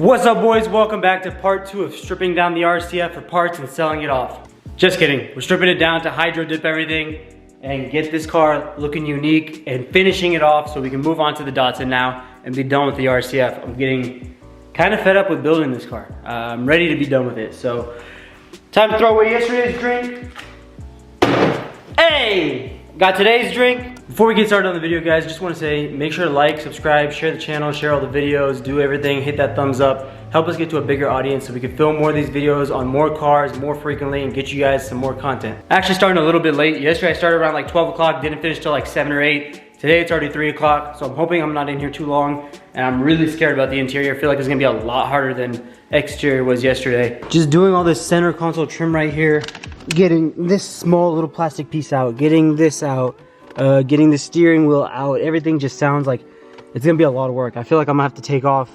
What's up, boys? Welcome back to part 2 of stripping down the RCF for parts and selling it off. Just kidding. We're stripping it down to hydro dip everything and get this car looking unique and finishing it off so we can move on to the Datsun now and be done with the RCF. I'm getting kind of fed up with building this car. I'm ready to be done with it. So, time to throw away yesterday's drink. Hey! Got today's drink. Before we get started on the video, guys, just want to say make sure to like, subscribe, share the channel, share all the videos, do everything, hit that thumbs up. Help us get to a bigger audience so we can film more of these videos on more cars more frequently and get you guys some more content. Actually starting a little bit late. Yesterday I started around like 12 o'clock, didn't finish till like 7 or 8. Today it's already 3 o'clock, so I'm hoping I'm not in here too long. And I'm really scared about the interior. I feel like it's gonna be a lot harder than exterior was yesterday. Just doing all this center console trim right here, getting this small little plastic piece out, getting this out, getting the steering wheel out. Everything just sounds like it's gonna be a lot of work. I feel like I'm gonna have to take off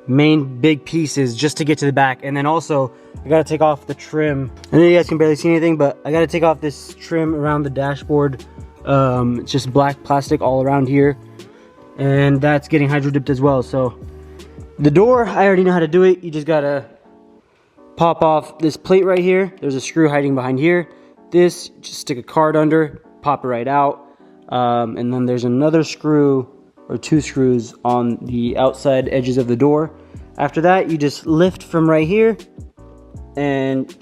main big pieces just to get to the back, and then also I gotta take off the trim. I know you guys can barely see anything, but I gotta take off this trim around the dashboard. It's just black plastic all around here, and that's getting hydro dipped as well. So the door, I already know how to do it. You just gotta pop off this plate right here. There's a screw hiding behind here. This, just stick a card under, pop it right out, and then there's another screw or 2 screws on the outside edges of the door. After that, you just lift from right here and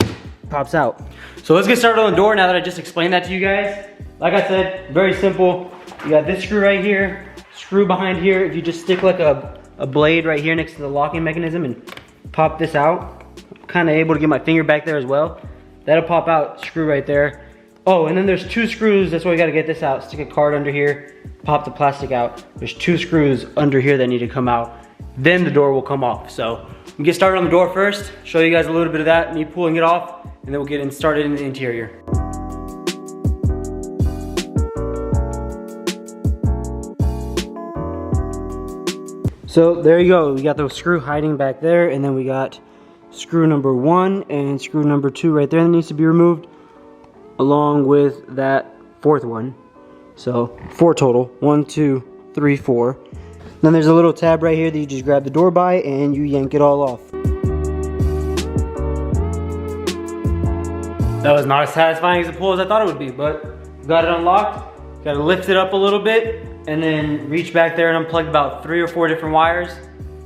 pops out. So let's get started on the door now that I just explained that to you guys. Like I said, very simple. You got this screw right here, screw behind here. If you just stick like a blade right here next to the locking mechanism and pop this out, I'm kind of able to get my finger back there as well. That'll pop out, screw right there. Oh, and then there's 2 screws. That's why we got to get this out. Stick a card under here, pop the plastic out. There's 2 screws under here that need to come out. Then the door will come off. So we'll get started on the door first, show you guys a little bit of that, me pulling it off, and then we'll get started in the interior. So there you go. We got the screw hiding back there, and then we got screw number 1 and screw number 2 right there that needs to be removed, along with that 4th one. So 4 total, 1, 2, 3, 4. Then there's a little tab right here that you just grab the door by and you yank it all off. That was not as satisfying as a pull as I thought it would be, but got it unlocked. Got to lift it up a little bit and then reach back there and unplug about 3 or 4 different wires.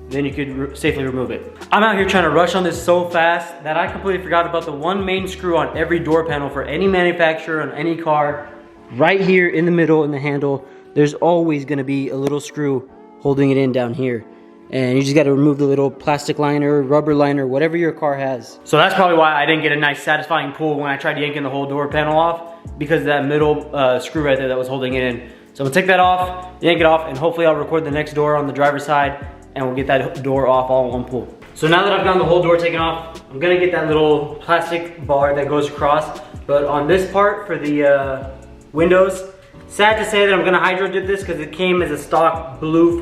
Then you could safely remove it. I'm out here trying to rush on this so fast that I completely forgot about the one main screw on every door panel for any manufacturer on any car. Right here in the middle in the handle, there's always gonna be a little screw holding it in down here. And you just gotta remove the little plastic liner, rubber liner, whatever your car has. So that's probably why I didn't get a nice satisfying pull when I tried yanking the whole door panel off, because of that middle screw right there that was holding it in. So I'm gonna take that off, yank it off, and hopefully I'll record the next door on the driver's side and we'll get that door off all in one pull. So now that I've gotten the whole door taken off, I'm gonna get that little plastic bar that goes across. But on this part for the windows, sad to say that I'm gonna hydro dip this because it came as a stock blue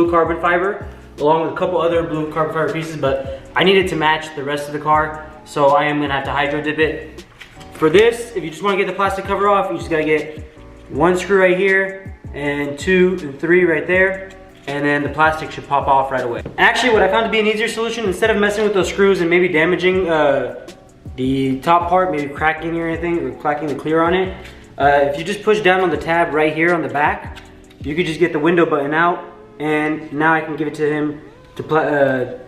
carbon fiber, along with a couple other blue carbon fiber pieces, but I need it to match the rest of the car, so I am gonna have to hydro dip it. For this, if you just wanna get the plastic cover off, you just gotta get 1 screw right here, and 2 and 3 right there, and then the plastic should pop off right away. Actually, what I found to be an easier solution, instead of messing with those screws and maybe damaging the top part, maybe cracking or anything, or cracking the clear on it, if you just push down on the tab right here on the back, you could just get the window button out, and now I can give it to him to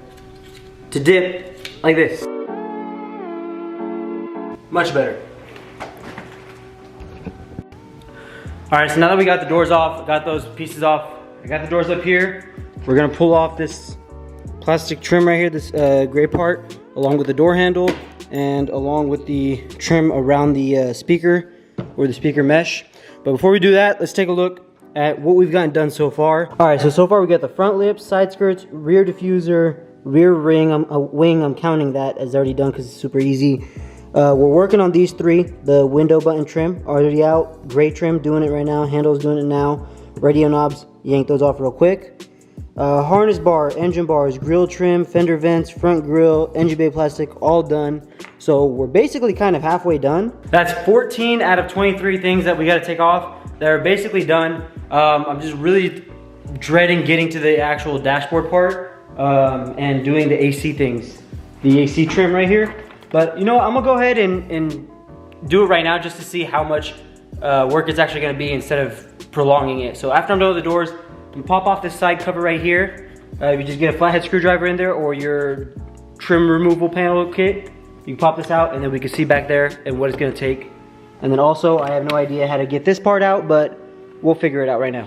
dip like this. Much better. All right, so now that we got the doors off, got those pieces off, I got the doors up here. We're gonna pull off this plastic trim right here, this gray part, along with the door handle and along with the trim around the speaker or the speaker mesh. But before we do that, let's take a look at what we've gotten done so far. All right, so far we got the front lips, side skirts, rear diffuser, rear wing. I'm counting that as already done because it's super easy. We're working on these 3. The window button trim already out, gray trim doing it right now, handles doing it now, radio knobs, yank those off real quick. Harness bar, engine bars, grille trim, fender vents, front grille, engine bay plastic, all done. So we're basically kind of halfway done. That's 14 out of 23 things that we got to take off that are basically done. I'm just really dreading getting to the actual dashboard part. and doing the AC things, the AC trim right here. But you know what, I'm gonna go ahead and do it right now just to see how much work it's actually gonna be instead of prolonging it. So after I'm done with the doors, I'm gonna pop off this side cover right here. You just get a flathead screwdriver in there or your trim removal panel kit. You can pop this out and then we can see back there and what it's gonna take. And then also, I have no idea how to get this part out, but we'll figure it out right now.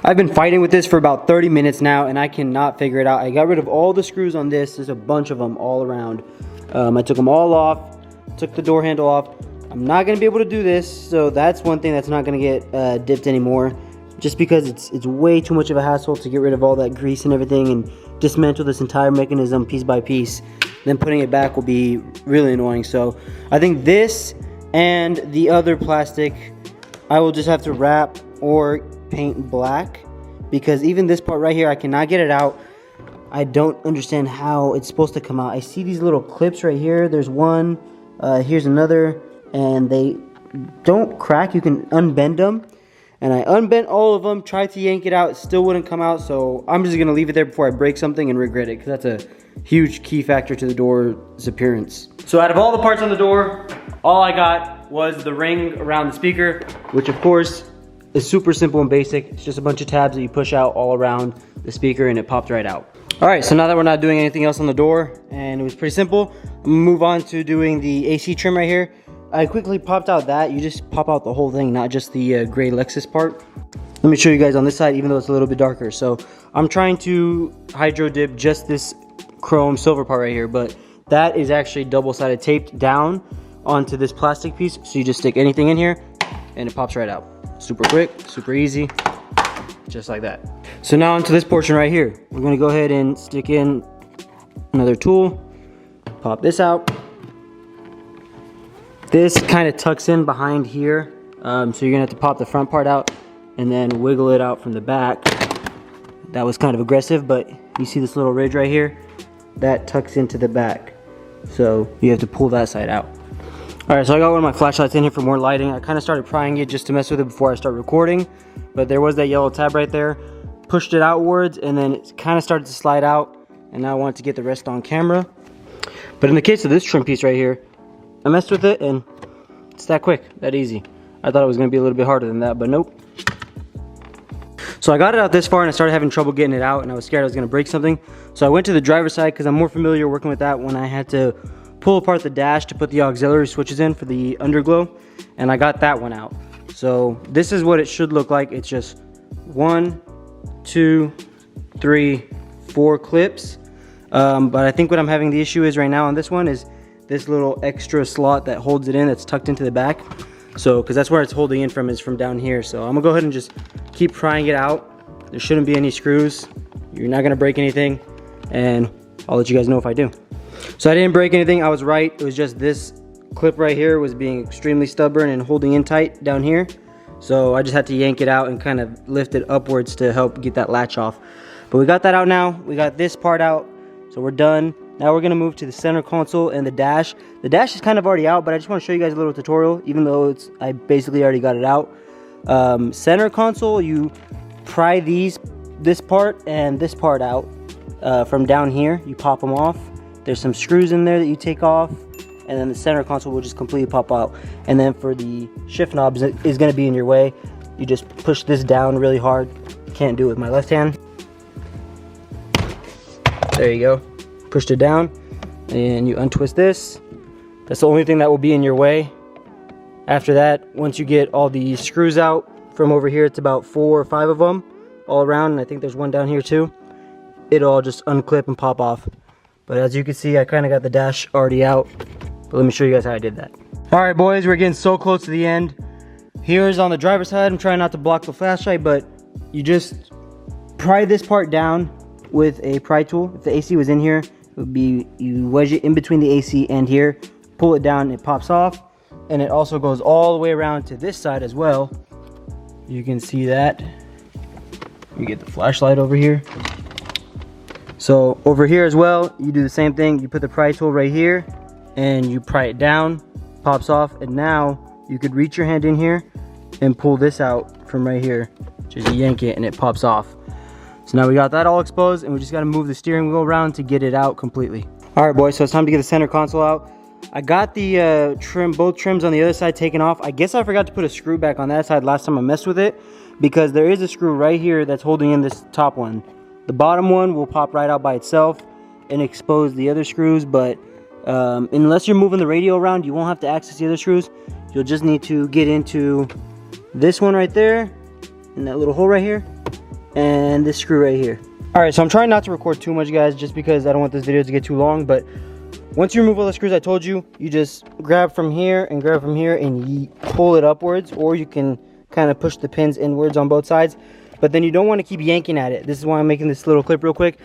I've been fighting with this for about 30 minutes now and I cannot figure it out. I got rid of all the screws on this. There's a bunch of them all around. I took them all off, took the door handle off. I'm not gonna be able to do this, so that's one thing that's not gonna get dipped anymore, just because it's way too much of a hassle to get rid of all that grease and everything and dismantle this entire mechanism piece by piece. Then putting it back will be really annoying. So I think this and the other plastic, I will just have to wrap or paint black, because even this part right here, I cannot get it out. I don't understand how it's supposed to come out. I see these little clips right here. There's one, here's another, and they don't crack. You can unbend them. And I unbent all of them, tried to yank it out, it still wouldn't come out. So I'm just gonna leave it there before I break something and regret it, because that's a huge key factor to the door's appearance. So out of all the parts on the door, all I got was the ring around the speaker, which of course is super simple and basic. It's just a bunch of tabs that you push out all around the speaker and it popped right out. All right, so now that we're not doing anything else on the door and it was pretty simple, I'm gonna move on to doing the AC trim right here. I quickly popped out that. You just pop out the whole thing, not just the gray Lexus part. Let me show you guys on this side, even though it's a little bit darker. So I'm trying to hydro dip just this chrome silver part right here, but that is actually double-sided taped down onto this plastic piece. So you just stick anything in here and it pops right out. Super quick, super easy, just like that. So now onto this portion right here. We're gonna go ahead and stick in another tool, pop this out. This kind of tucks in behind here, so you're gonna have to pop the front part out and then wiggle it out from the back. That was kind of aggressive, but you see this little ridge right here? That tucks into the back, so you have to pull that side out. All right, so I got one of my flashlights in here for more lighting. I kind of started prying it just to mess with it before I start recording, but there was that yellow tab right there. Pushed it outwards and then it kind of started to slide out, and now I wanted to get the rest on camera. But in the case of this trim piece right here, I messed with it and it's that quick, that easy. I thought it was gonna be a little bit harder than that, but nope. So I got it out this far and I started having trouble getting it out and I was scared I was gonna break something. So I went to the driver's side because I'm more familiar working with that when I had to pull apart the dash to put the auxiliary switches in for the underglow, and I got that one out. So this is what it should look like. It's just 1, 2, 3, 4 clips. But I think what I'm having the issue is right now on this one is this little extra slot that holds it in, that's tucked into the back. So, because that's where it's holding in from, is from down here. So I'm gonna go ahead and just keep prying it out. There shouldn't be any screws. You're not gonna break anything, and I'll let you guys know if I do. So I didn't break anything, I was right. It was just this clip right here was being extremely stubborn and holding in tight down here. So I just had to yank it out and kind of lift it upwards to help get that latch off. But we got that out now. We got this part out, so we're done. Now we're gonna move to the center console and the dash. The dash is kind of already out, but I just wanna show you guys a little tutorial, even though I basically already got it out. Center console, you pry this part and this part out from down here. You pop them off. There's some screws in there that you take off, and then the center console will just completely pop out. And then for the shift knobs, it is gonna be in your way. You just push this down really hard. Can't do it with my left hand. There you go. Pushed it down, and you untwist this. That's the only thing that will be in your way. After that, once you get all the screws out from over here, it's about 4 or 5 of them all around, and I think there's one down here too. It'll all just unclip and pop off. But as you can see, I kind of got the dash already out. But let me show you guys how I did that. All right, boys, we're getting so close to the end. Here's on the driver's side. I'm trying not to block the flashlight, but you just pry this part down with a pry tool. If the AC was in here, it would be, you wedge it in between the AC and here, pull it down, it pops off. And it also goes all the way around to this side as well. You can see that. You get the flashlight over here. So over here as well, you do the same thing. You put the pry tool right here and you pry it down, pops off, and now you could reach your hand in here and pull this out from right here. Just yank it and it pops off. So now we got that all exposed, and we just got to move the steering wheel around to get it out completely. All right, boys, so it's time to get the center console out. I got the both trims on the other side taken off. I guess I forgot to put a screw back on that side last time I messed with it, because there is a screw right here that's holding in this top one. The bottom one will pop right out by itself and expose the other screws, but unless you're moving the radio around, you won't have to access the other screws. You'll just need to get into this one right there, and that little hole right here, and this screw right here. All right, so I'm trying not to record too much, guys, just because I don't want this video to get too long, but once you remove all the screws I told you, you just grab from here and grab from here and you pull it upwards, or you can kind of push the pins inwards on both sides, but then you don't want to keep yanking at it. This is why I'm making this little clip real quick.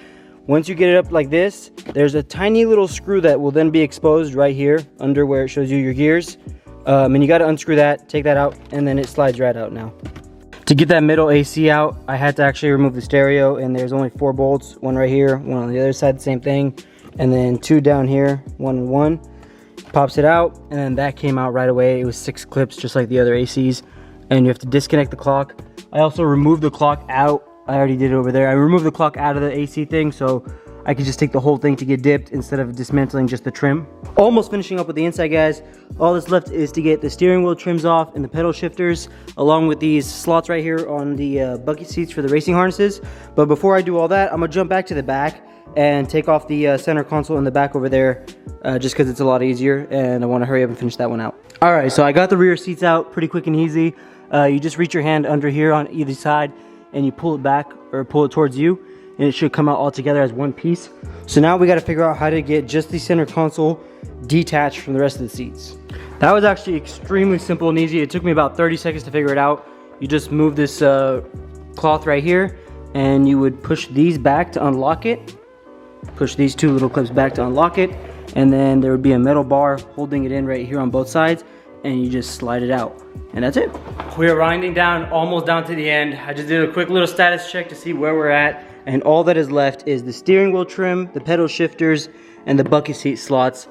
Once you get it up like this, there's a tiny little screw that will then be exposed right here under where it shows you your gears. And you got to unscrew that, take that out, and then it slides right out now. To get that middle AC out, I had to actually remove the stereo, and there's only 4 bolts, one right here, one on the other side, the same thing, and then 2 down here, 1 and 1. Pops it out, and then that came out right away. It was 6 clips, just like the other ACs, and you have to disconnect the clock. I also removed the clock out. I already did it over there. I removed the clock out of the AC thing, so I could just take the whole thing to get dipped instead of dismantling just the trim. Almost finishing up with the inside, guys. All that's left is to get the steering wheel trims off and the pedal shifters, along with these slots right here on the bucket seats for the racing harnesses. But before I do all that, I'm gonna jump back to the back and take off the center console in the back over there, just because it's a lot easier, and I want to hurry up and finish that one out. All right, so I got the rear seats out pretty quick and easy. You just reach your hand under here on either side, and you pull it back or pull it towards you, and it should come out all together as one piece. So now we got to figure out how to get just the center console detached from the rest of the seats. That was actually extremely simple and easy. It took me about 30 seconds to figure it out. You just move this cloth right here, and you would push these back to unlock it. Push these 2 little clips back to unlock it, and then there would be a metal bar holding it in right here on both sides, and you just slide it out, and that's it. We are winding down, almost down to the end. I just did a quick little status check to see where we're at, and all that is left is the steering wheel trim, the pedal shifters, and the bucket seat slots.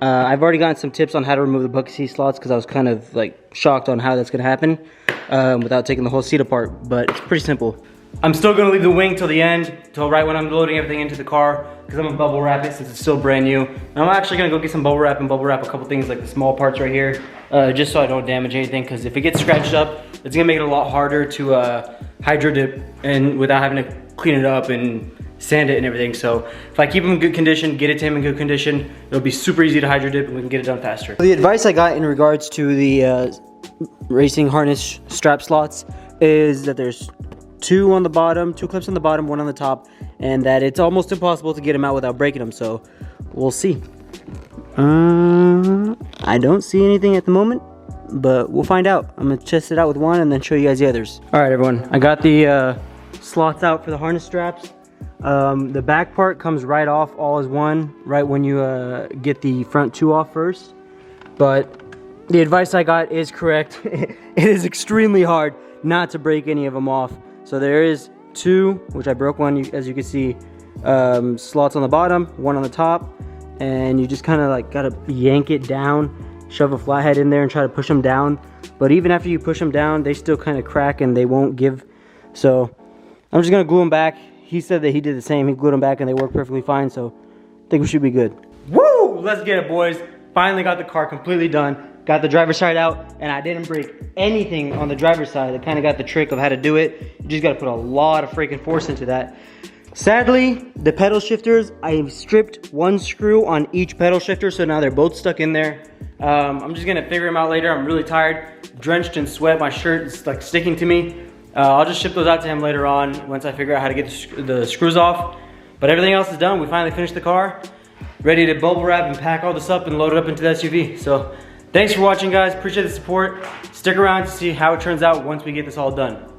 I've already gotten some tips on how to remove the bucket seat slots, because I was kind of like shocked on how that's gonna happen without taking the whole seat apart, but it's pretty simple. I'm still gonna leave the wing till the end, till right when I'm loading everything into the car, because I'm gonna bubble wrap it since it's still brand new. And I'm actually gonna go get some bubble wrap and bubble wrap a couple things like the small parts right here, just so I don't damage anything, because if it gets scratched up, it's gonna make it a lot harder to hydro dip and without having to clean it up and sand it and everything. So if I keep them in good condition, get it to him in good condition, it'll be super easy to hydro dip and we can get it done faster. The advice I got in regards to the racing harness strap slots is that there's 2 on the bottom, 2 clips on the bottom, 1 on the top, and that it's almost impossible to get them out without breaking them, so we'll see. I don't see anything at the moment, but we'll find out. I'm gonna test it out with one and then show you guys the others. All right, everyone, I got the slots out for the harness straps. The back part comes right off all as one, right when you get the front 2 off first, but the advice I got is correct. It is extremely hard not to break any of them off. So there is 2, which I broke one, as you can see, slots on the bottom, 1 on the top, and you just kind of like gotta yank it down, shove a flathead in there and try to push them down. But even after you push them down, they still kind of crack and they won't give. So I'm just gonna glue them back. He said that he did the same. He glued them back and they work perfectly fine, so I think we should be good. Woo! Let's get it, boys. Finally got the car completely done. Got the driver's side out, and I didn't break anything on the driver's side. I kind of got the trick of how to do it. You just got to put a lot of freaking force into that. Sadly, the pedal shifters, I stripped 1 screw on each pedal shifter, so now they're both stuck in there. I'm just gonna figure them out later. I'm really tired, drenched in sweat. My shirt is like sticking to me. I'll just ship those out to him later on once I figure out how to get the screws off. But everything else is done. We finally finished the car, ready to bubble wrap and pack all this up and load it up into the SUV. So thanks for watching, guys. Appreciate the support. Stick around to see how it turns out once we get this all done.